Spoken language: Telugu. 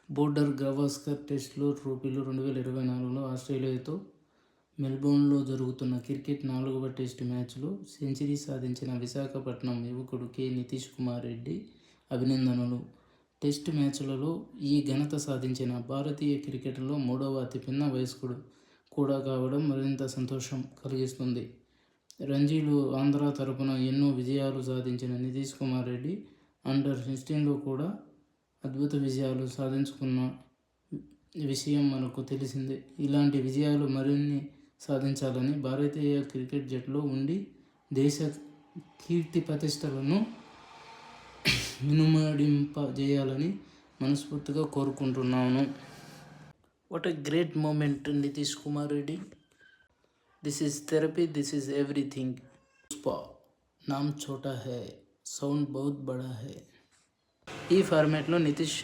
బోర్డర్ గవాస్కర్ టెస్టులో ట్రోఫీలు 2024లో ఆస్ట్రేలియాతో మెల్బోర్న్లో జరుగుతున్న క్రికెట్ 4వ టెస్టు మ్యాచ్లో సెంచరీ సాధించిన విశాఖపట్నం యువకుడు నితీష్ కుమార్ రెడ్డి అభినందనలు. టెస్టు మ్యాచ్లలో ఈ ఘనత సాధించిన భారతీయ క్రికెట్లో 3వ అతిపిన్న వయస్కుడు కూడా కావడం మరింత సంతోషం కలిగిస్తుంది. రంజీలో ఆంధ్ర తరపున ఎన్నో విజయాలు సాధించిన నితీష్ కుమార్ రెడ్డి అండర్-16లో కూడా అద్భుత విజయాలు సాధించుకున్న విషయం మనకు తెలిసిందే. ఇలాంటి విజయాలు మరిన్ని సాధించాలని, భారతీయ క్రికెట్ జట్టులో ఉండి దేశ కీర్తి ప్రతిష్టలను ఇనుమడింపజేయాలని మనస్ఫూర్తిగా కోరుకుంటున్నాను. What a great moment Nitish Kumar Reddy. This is therapy, this is everything. Pushpa నామ్ ఛోటా హై, సౌండ్ బహుత్ బడా హై. ఈ ఫార్మాట్లో నితీష్